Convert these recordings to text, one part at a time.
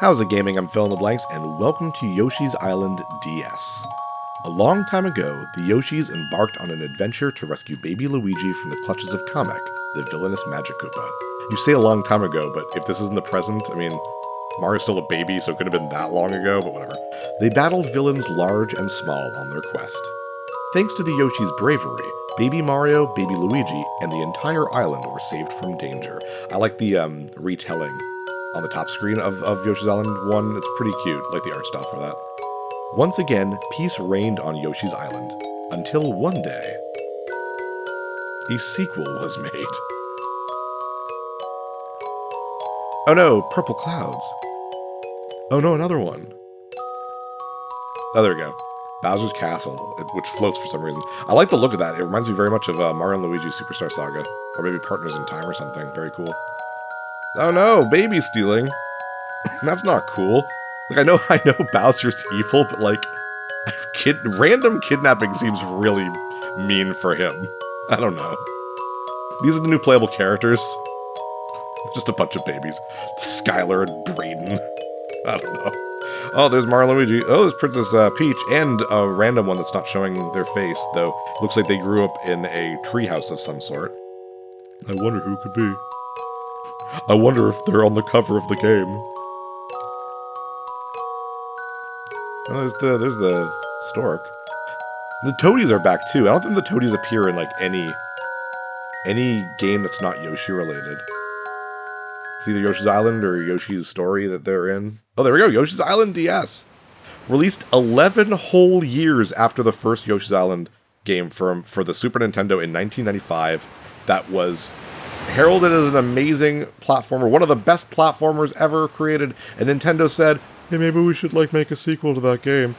How's it gaming? I'm Fill in the Blanks, and welcome to Yoshi's Island DS. A long time ago, the Yoshis embarked on an adventure to rescue Baby Luigi from the clutches of Kamek, the villainous Magic Koopa. You say a long time ago, but if this isn't the present, I mean, Mario's still a baby, so it could have been that long ago, but whatever. They battled villains large and small on their quest. Thanks to the Yoshi's bravery, Baby Mario, Baby Luigi, and the entire island were saved from danger. I like the retelling on the top screen of Yoshi's Island 1. It's pretty cute, like the art style for that. Once again, peace reigned on Yoshi's Island, until one day, a sequel was made. Oh no, purple clouds. Oh no, another one. Oh, there we go. Bowser's Castle, which floats for some reason. I like the look of that. It reminds me very much of Mario and Luigi Superstar Saga. Or maybe Partners in Time or something. Very cool. Oh no, baby stealing. That's not cool. Like, I know Bowser's evil, but like, random kidnapping seems really mean for him. I don't know. These are the new playable characters. Just a bunch of babies. Skylar and Brayden. I don't know. Oh, there's Mario and Luigi. Oh, there's Princess Peach, and a random one that's not showing their face, though. Looks like they grew up in a treehouse of some sort. I wonder who it could be. I wonder if they're on the cover of the game. Oh, there's the stork. The toadies are back too. I don't think the toadies appear in like any game that's not Yoshi related. It's either Yoshi's Island or Yoshi's Story that they're in. Oh, there we go. Yoshi's Island DS. Released 11 whole years after the first Yoshi's Island game for the Super Nintendo in 1995. That was heralded as an amazing platformer, one of the best platformers ever created. And Nintendo said, hey, maybe we should make a sequel to that game.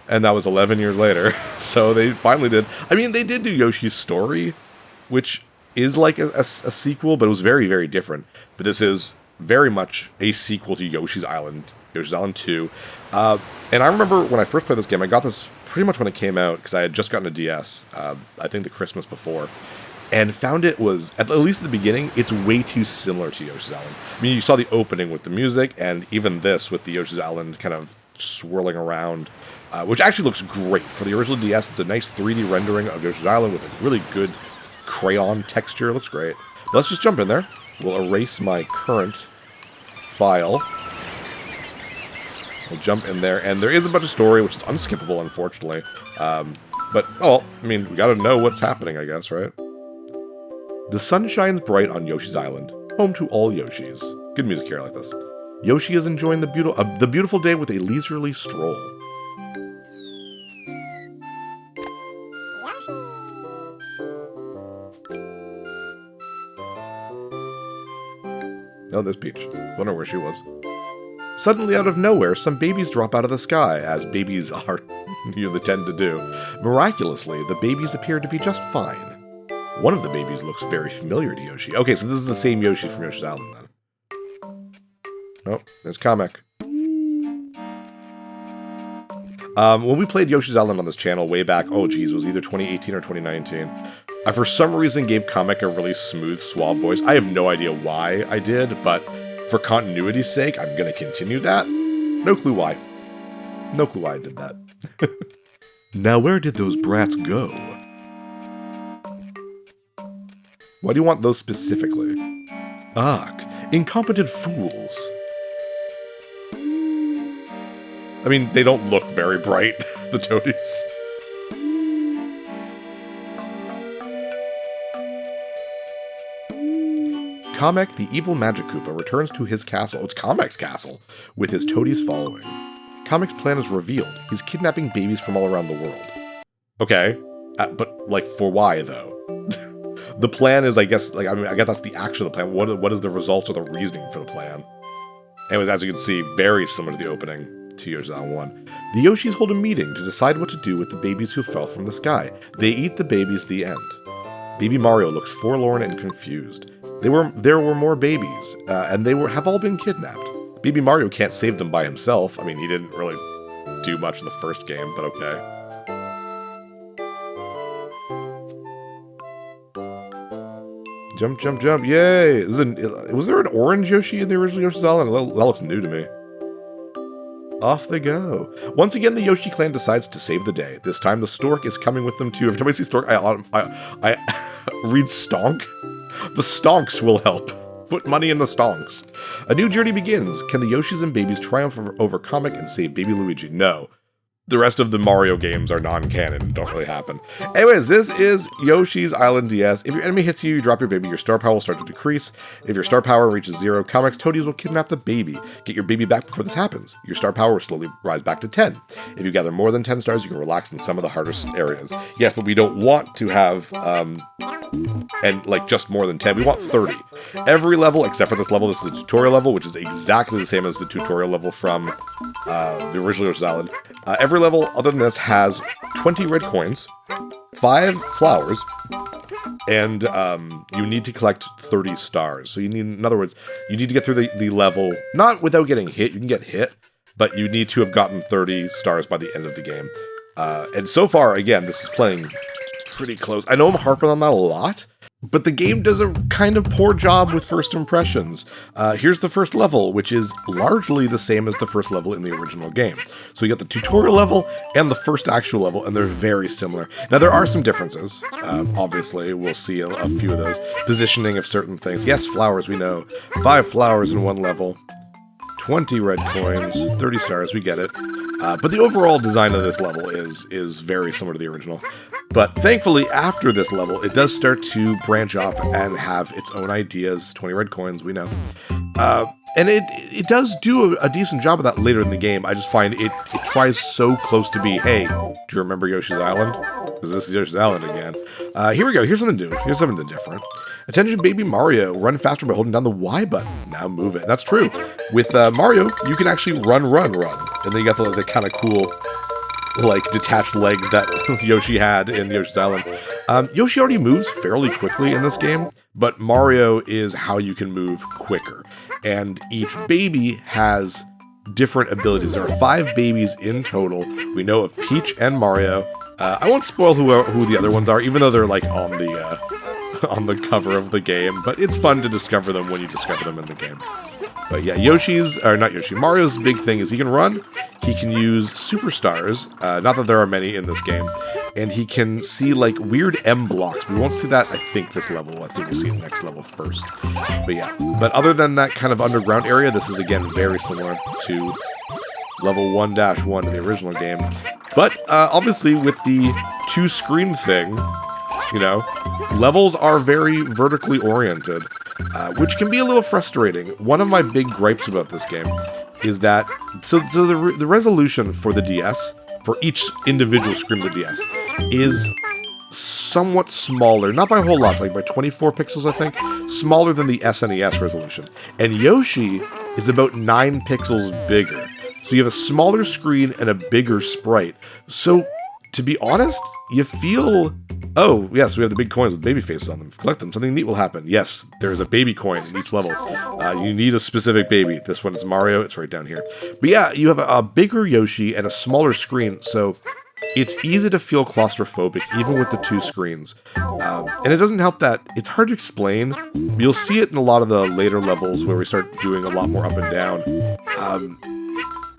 And that was 11 years later. So they finally did. I mean, they did do Yoshi's Story, which is like a sequel, but it was very, very different. But this is very much a sequel to Yoshi's Island 2. And I remember when I first played this game, I got this pretty much when it came out, because I had just gotten a DS, I think the Christmas before, and found it was, at least at the beginning, it's way too similar to Yoshi's Island. I mean, you saw the opening with the music, and even this with the Yoshi's Island kind of swirling around, which actually looks great. For the original DS, it's a nice 3D rendering of Yoshi's Island with a really good crayon texture. It looks great. But let's just jump in there. We'll erase my current file. We'll jump in there, and there is a bunch of story, which is unskippable, unfortunately. But, oh, I mean, we gotta know what's happening, I guess, right? The sun shines bright on Yoshi's Island, home to all Yoshis. Good music here, I like this. Yoshi is enjoying the beautiful day with a leisurely stroll. Oh, there's Peach. Wonder where she was. Suddenly, out of nowhere, some babies drop out of the sky, as babies are, they tend to do. Miraculously, the babies appear to be just fine. One of the babies looks very familiar to Yoshi. Okay, so this is the same Yoshi from Yoshi's Island, then. Oh, there's Kamek. When we played Yoshi's Island on this channel way back, oh geez, it was either 2018 or 2019, I for some reason gave Kamek a really smooth, suave voice. I have no idea why I did, but for continuity's sake, I'm gonna continue that. No clue why. No clue why I did that. Now where did those brats go? Why do you want those specifically? Ugh, incompetent fools. I mean, they don't look very bright, the toadies. Kamek, the evil Magic Koopa, returns to his castle. It's Kamek's castle, with his toadies following. Kamek's plan is revealed. He's kidnapping babies from all around the world. Okay, but for why though? The plan is, I guess that's the action of the plan. What is the results or the reasoning for the plan? Anyways, as you can see, very similar to the opening 2 years on 1. The Yoshis hold a meeting to decide what to do with the babies who fell from the sky. They eat the babies, the end. Baby Mario looks forlorn and confused. There were more babies, and they have all been kidnapped. Baby Mario can't save them by himself. I mean, he didn't really do much in the first game, but okay. Jump, jump, jump. Yay! Was there an orange Yoshi in the original Yoshi's Island? That looks new to me. off they go. Once again, the Yoshi clan decides to save the day. This time, the stork is coming with them too. Every time I see stork, I read stonk. The stonks will help. Put money in the stonks. A new journey begins. Can the Yoshis and babies triumph over Kamek and save Baby Luigi? No. The rest of the Mario games are non-canon, don't really happen. Anyways, this is Yoshi's Island DS. If your enemy hits you, you drop your baby, your star power will start to decrease. If your star power reaches 0, Kamek's toadies will kidnap the baby. Get your baby back before this happens. Your star power will slowly rise back to 10. If you gather more than 10 stars, you can relax in some of the hardest areas. Yes, but we don't want to have, just more than 10. We want 30. Every level, except for this level, this is a tutorial level, which is exactly the same as the tutorial level from the original Yoshi's Island. Every level other than this has 20 red coins, 5 flowers, and you need to collect 30 stars. So you need, in other words, you need to get through the level, not without getting hit, you can get hit, but you need to have gotten 30 stars by the end of the game. And so far, again, this is playing pretty close. I know I'm harping on that a lot, but the game does a kind of poor job with first impressions. Here's the first level, which is largely the same as the first level in the original game. So you got the tutorial level and the first actual level, and they're very similar. Now, there are some differences. Obviously, we'll see a few of those. Positioning of certain things. Yes, flowers, we know. 5 flowers in one level. 20 red coins, 30 stars, we get it. But the overall design of this level is very similar to the original. But thankfully, after this level, it does start to branch off and have its own ideas. 20 red coins, we know. And it does do a decent job of that later in the game. I just find it tries so close to be, hey, do you remember Yoshi's Island? Because this is Yoshi's Island again. Here we go. Here's something new. Here's something different. Attention, Baby Mario. Run faster by holding down the Y button. Now move it. That's true. With Mario, you can actually run. And then you got the kind of cool, detached legs that Yoshi had in Yoshi's Island. Yoshi already moves fairly quickly in this game, but Mario is how you can move quicker. And each baby has different abilities. There are 5 babies in total. We know of Peach and Mario. I won't spoil who the other ones are, even though they're on the cover of the game, but it's fun to discover them when you discover them in the game. But yeah, Mario's big thing is he can run, he can use superstars, not that there are many in this game, and he can see weird M blocks. We won't see that, I think, this level. I think we'll see it next level first. But yeah, but other than that kind of underground area, this is again very similar to level 1-1 in the original game. But obviously with the 2-screen thing, levels are very vertically oriented, which can be a little frustrating. One of my big gripes about this game is that, so the resolution for the DS, for each individual screen of the DS, is somewhat smaller, not by a whole lot, by 24 pixels, I think, smaller than the SNES resolution. And Yoshi is about 9 pixels bigger. So you have a smaller screen and a bigger sprite. So, to be honest, you feel, oh, yes, we have the big coins with baby faces on them. Collect them, something neat will happen. Yes, there's a baby coin in each level. You need a specific baby. This one is Mario, it's right down here. But yeah, you have a bigger Yoshi and a smaller screen, so it's easy to feel claustrophobic, even with the 2 screens. And it doesn't help that it's hard to explain. You'll see it in a lot of the later levels where we start doing a lot more up and down.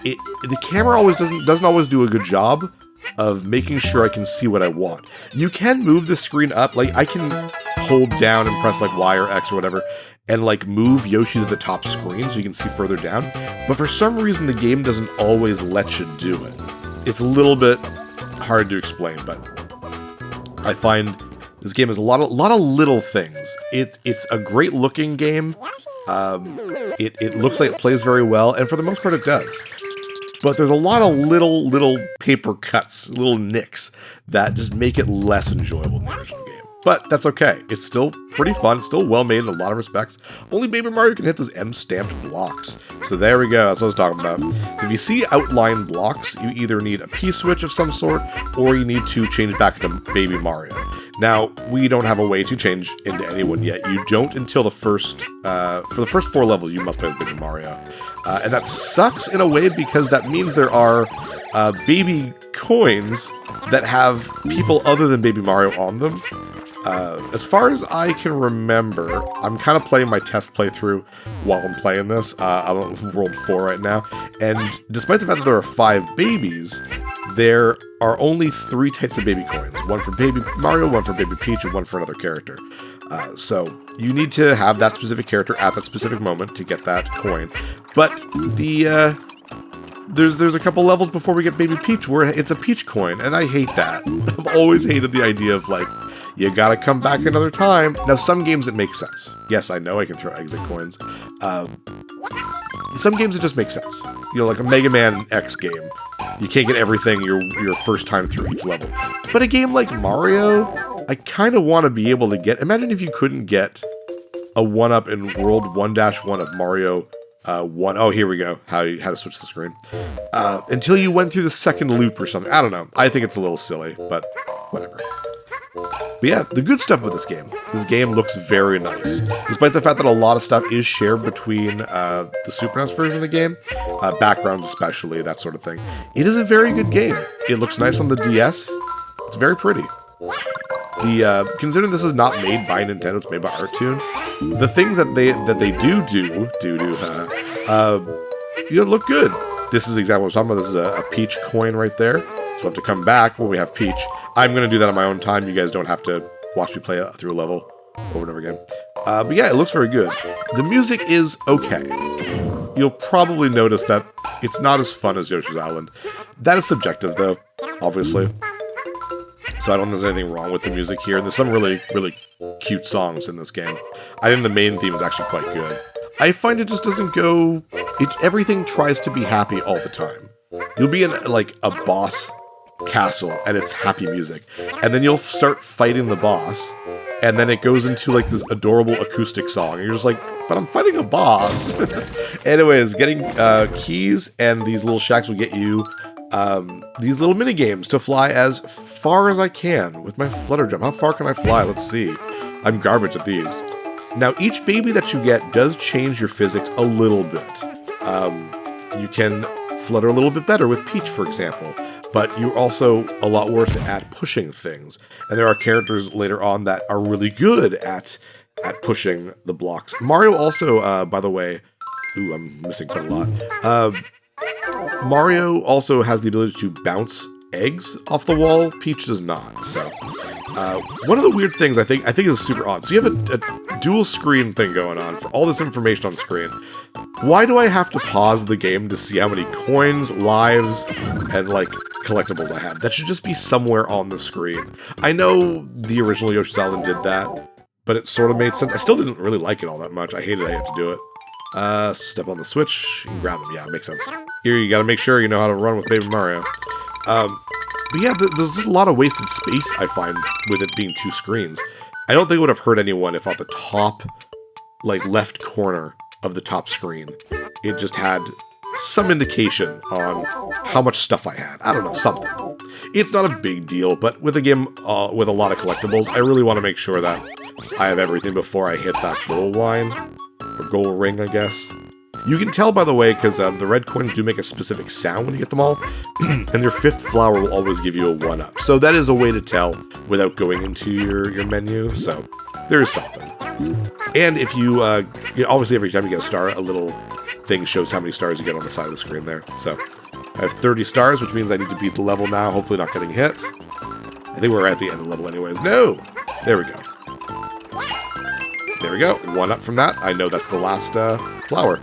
The camera always doesn't always do a good job of making sure I can see what I want. You can move the screen up, I can hold down and press Y or X or whatever, and move Yoshi to the top screen so you can see further down, but for some reason the game doesn't always let you do it. It's a little bit hard to explain, but I find this game has a lot of little things. It's a great looking game. It looks like it plays very well, and for the most part it does. But there's a lot of little paper cuts, little nicks, that just make it less enjoyable than the original game. But that's okay. It's still pretty fun, still well made in a lot of respects. Only Baby Mario can hit those M-stamped blocks. So there we go, that's what I was talking about. So if you see outline blocks, you either need a P-switch of some sort, or you need to change back to Baby Mario. Now, we don't have a way to change into anyone yet. You don't until the first, for the first 4 levels, you must play with Baby Mario. And that sucks in a way because that means there are baby coins that have people other than Baby Mario on them. As far as I can remember, I'm kind of playing my test playthrough while I'm playing this. I'm on World 4 right now, and despite the fact that there are 5 babies, there are only 3 types of baby coins. One for Baby Mario, one for Baby Peach, and one for another character. So you need to have that specific character at that specific moment to get that coin. But there's a couple levels before we get Baby Peach where it's a Peach coin, and I hate that. I've always hated the idea of, like, you gotta come back another time. Now, some games it makes sense. Yes, I know I can throw exit coins. Some games it just makes sense. You know, like a Mega Man X game. You can't get everything your first time through each level. But a game like Mario, I kind of want to be able to get... Imagine if you couldn't get a 1-up in World 1-1 of Mario 1. Oh, here we go. How to switch the screen. Until you went through the second loop or something. I don't know. I think it's a little silly, but whatever. But yeah, the good stuff about this game looks very nice. Despite the fact that a lot of stuff is shared between the Super NES version of the game, backgrounds especially, that sort of thing. It is a very good game. It looks nice on the DS. It's very pretty. Considering this is not made by Nintendo, it's made by Artoon. The things that they look good. This is exactly what I'm talking about. This is a Peach coin right there. So I have to come back when we have Peach. I'm going to do that on my own time. You guys don't have to watch me play through a level over and over again. But yeah, it looks very good. The music is okay. You'll probably notice that it's not as fun as Yoshi's Island. That is subjective, though, obviously. So I don't think there's anything wrong with the music here. There's some really, really cute songs in this game. I think the main theme is actually quite good. I find it just doesn't go... everything tries to be happy all the time. You'll be in, like, a boss castle, and it's happy music. And then you'll start fighting the boss, and then it goes into, like, this adorable acoustic song. And you're just like, but I'm fighting a boss! Anyways, getting keys and these little shacks will get you these little mini games to fly as far as I can with my flutter jump. How far can I fly? Let's see. I'm garbage at these. Now, each baby that you get does change your physics a little bit. You can flutter a little bit better with Peach, for example, but you're also a lot worse at pushing things. And there are characters later on that are really good at pushing the blocks. Mario also, by the way... Ooh, I'm missing quite a lot. Mario also has the ability to bounce eggs off the wall. Peach does not. So, one of the weird things I think is super odd. So you have a dual screen thing going on for all this information on screen. Why do I have to pause the game to see how many coins, lives, and, like, collectibles I have? That should just be somewhere on the screen. I know the original Yoshi's Island did that, but it sort of made sense. I still didn't really like it all that much. I hated I had to do it. Step on the switch and grab them. Yeah, it makes sense. Here, you gotta make sure you know how to run with Baby Mario. But yeah, there's just a lot of wasted space, I find, with it being 2 screens. I don't think it would have hurt anyone if at the top, like, left corner of the top screen, it just had some indication on how much stuff I had. I don't know, something. It's not a big deal, but with a game with a lot of collectibles, I really want to make sure that I have everything before I hit that goal line. Or goal ring, I guess. You can tell, by the way, because the red coins do make a specific sound when you get them all, and your 5th flower will always give you a 1-up. So that is a way to tell without going into your menu, so there's something. And if you obviously every time you get a star, a little thing shows how many stars you get on the side of the screen there. So I have 30 stars, which means I need to beat the level now, hopefully not getting hit. I think we're at the end of the level anyways. No! There we go. There we go. 1-up from that. I know that's the last flower.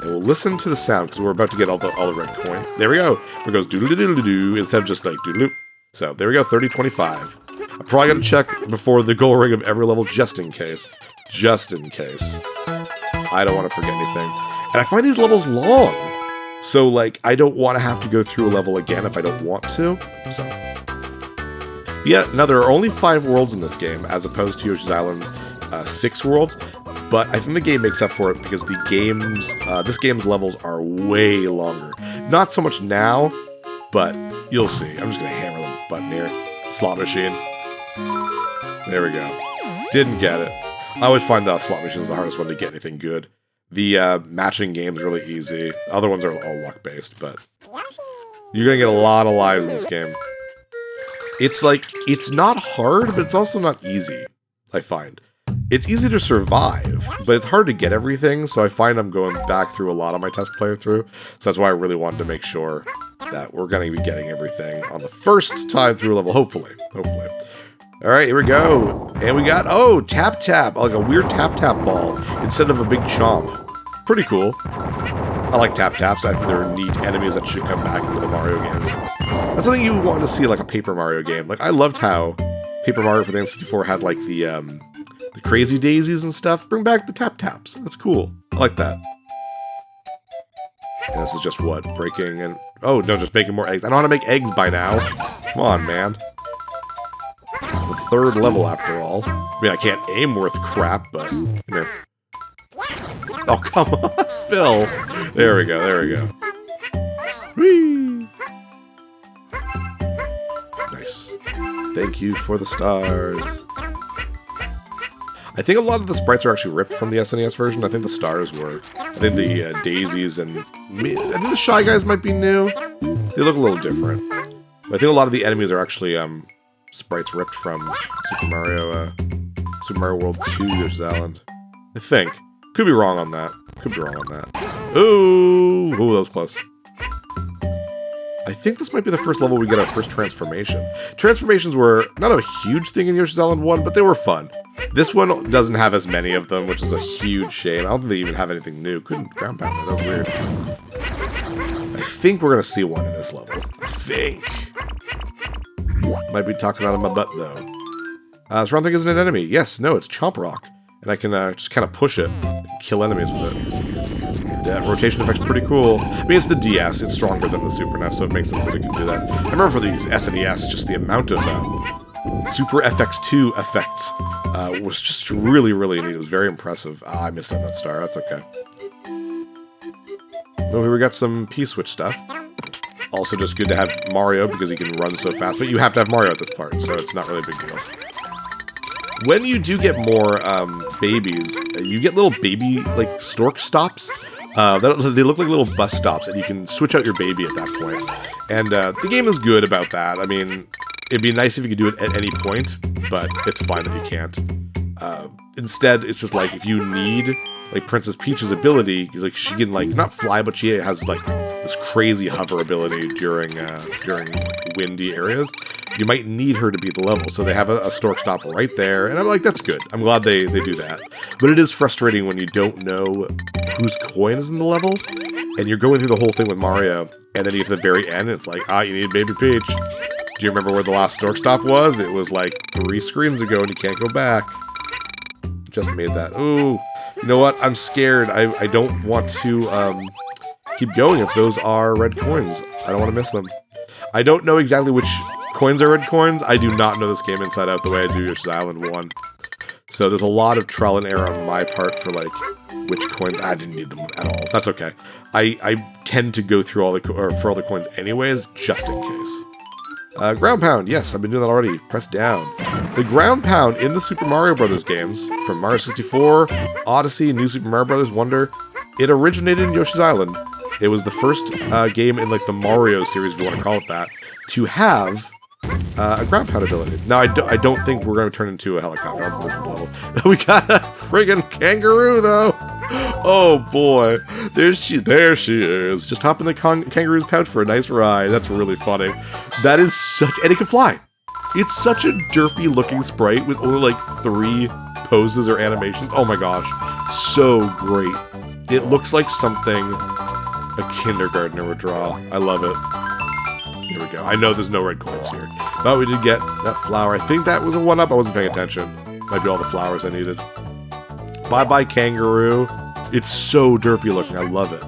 And we'll listen to the sound, because we're about to get all the red coins. There we go. It goes doodle-doodle-doo instead of just like doodle-doo. So there we go, 30-25. I'm probably going to check before the goal ring of every level, just in case. Just in case. I don't want to forget anything. And I find these levels long. So, like, I don't want to have to go through a level again if I don't want to. So... yeah, now there are only 5 worlds in this game, as opposed to Yoshi's Island's 6 worlds, but I think the game makes up for it because this game's levels are way longer. Not so much now, but you'll see. I'm just going to hammer the button here. Slot machine. There we go. Didn't get it. I always find that slot machine is the hardest one to get anything good. The matching game's really easy. Other ones are all luck-based, but you're going to get a lot of lives in this game. It's like, it's not hard, but it's also not easy, I find. It's easy to survive, but it's hard to get everything, so I find I'm going back through a lot of my test playthrough, so that's why I really wanted to make sure that we're going to be getting everything on the first time through level, hopefully. Alright, here we go. And we got, oh, Tap Tap, like a weird Tap Tap ball instead of a big chomp. Pretty cool. I like Tap Taps. I think they're neat enemies that should come back into the Mario games. That's something you want to see like a Paper Mario game. Like, I loved how Paper Mario for the N64 had like the crazy daisies and stuff. Bring back the Tap Taps. That's cool. I like that. And this is just what? Breaking and... Oh, no, just making more eggs. I know how to make eggs by now. Come on, man. It's the third level after all. I mean, I can't aim worth crap, but... Come here. Oh, come on, Phil. There we go. Whee! Nice. Thank you for the stars. I think a lot of the sprites are actually ripped from the SNES version. I think the stars were. I think the daisies and... I think the Shy Guys might be new. They look a little different. But I think a lot of the enemies are actually sprites ripped from Super Mario World 2 Yoshi's Island. I think. Could be wrong on that. Ooh, that was close. I think this might be the first level we get our first transformation. Transformations were not a huge thing in Yoshi's Island 1, but they were fun. This one doesn't have as many of them, which is a huge shame. I don't think they even have anything new. Couldn't ground pound that. That was weird. I think we're going to see one in this level. I think. Might be talking out of my butt, though. This round thing isn't an enemy. Yes, no, it's Chomp Rock. And I can just kind of push it and kill enemies with it. That rotation effect's pretty cool. I mean, it's the DS. It's stronger than the Super NES, so it makes sense that it can do that. I remember for these SNES, just the amount of Super FX2 effects was just really, really neat. It was very impressive. I missed on that star. That's okay. Oh, here we got some P-Switch stuff. Also just good to have Mario because he can run so fast. But you have to have Mario at this part, so it's not really a big deal. When you do get more babies, you get little baby, like, stork stops. They look like little bus stops, and you can switch out your baby at that point. And the game is good about that. I mean, it'd be nice if you could do it at any point, but it's fine that you can't. Instead, it's just like, if you need, like, Princess Peach's ability, because, like, she can, like, not fly, but she has, like, this crazy hover ability during windy areas. You might need her to beat the level, so they have a stork stop right there, and I'm like, that's good. I'm glad they do that. But it is frustrating when you don't know whose coin is in the level, and you're going through the whole thing with Mario, and then you get to the very end, and it's like, you need Baby Peach. Do you remember where the last stork stop was? It was like 3 screens ago, and you can't go back. Just made that. Ooh, you know what? I'm scared. I don't want to keep going if those are red coins. I don't want to miss them. I don't know exactly which coins are red coins. I do not know this game inside out the way I do Yoshi's Island 1. So there's a lot of trial and error on my part for, like, which coins. I didn't need them at all. That's okay. I tend to go through all the coins anyways, just in case. Ground pound. Yes, I've been doing that already. Press down. The ground pound in the Super Mario Bros. Games, from Mario 64, Odyssey, New Super Mario Bros. Wonder, it originated in Yoshi's Island. It was the first game in, like, the Mario series, if you want to call it that, to have a ground pound ability. Now, I don't think we're going to turn into a helicopter on this level. We got a friggin' kangaroo, though. Oh, boy. There she is. Just hop in the kangaroo's pouch for a nice ride. That's really funny. That is such... And it can fly. It's such a derpy-looking sprite with only, like, 3 poses or animations. Oh, my gosh. So great. It looks like something a kindergartner would draw. I love it. Here we go. I know there's no red coins here. But we did get that flower. I think that was a 1-up. I wasn't paying attention. Might be all the flowers I needed. Bye-bye, kangaroo. It's so derpy looking. I love it.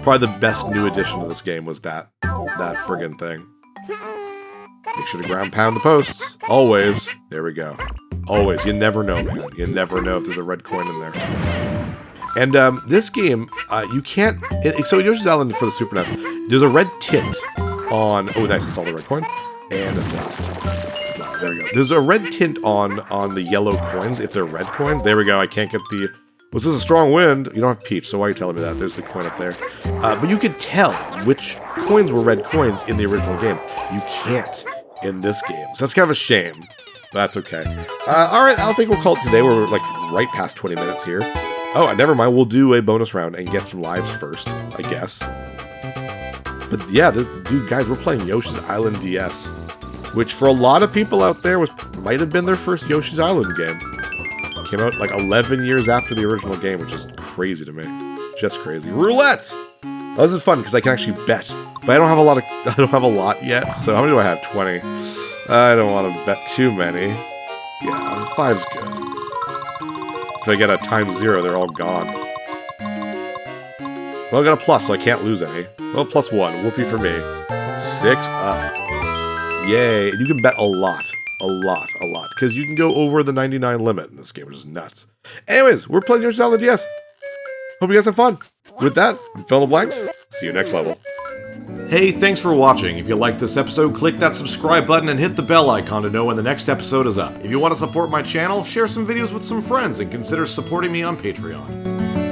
Probably the best new addition to this game was that friggin' thing. Make sure to ground pound the posts. Always. There we go. Always. You never know, man. You never know if there's a red coin in there. And this game, you can't... So in Yoshi's Island for the Super NES, there's a red tint on... Oh, nice. That's all the red coins. And that's the last flower. There we go. There's a red tint on the yellow coins if they're red coins. There we go. I can't get the... This is a strong wind. You don't have Peach, so why are you telling me that? There's the coin up there. But you could tell which coins were red coins in the original game. You can't in this game. So that's kind of a shame. But that's okay. Alright, I think we'll call it today. We're like right past 20 minutes here. Oh, never mind. We'll do a bonus round and get some lives first, I guess. But yeah, guys, we're playing Yoshi's Island DS, which for a lot of people out there might have been their first Yoshi's Island game. Came out like 11 years after the original game, which is crazy to me. Just crazy. Roulette! Oh, this is fun because I can actually bet, but I don't have a lot yet. So how many do I have? 20. I don't want to bet too many. Yeah, 5's good. So I get a ×0, they're all gone. Well, I got a plus, so I can't lose any. Well, +1. Whoopee for me. 6 up. Yay. And you can bet a lot. A lot. Because you can go over the 99 limit in this game, which is nuts. Anyways, we're playing Yoshi's Island DS. Hope you guys have fun. With that, I'm Fill in the Blanks. See you next level. Hey, thanks for watching. If you liked this episode, click that subscribe button and hit the bell icon to know when the next episode is up. If you want to support my channel, share some videos with some friends and consider supporting me on Patreon.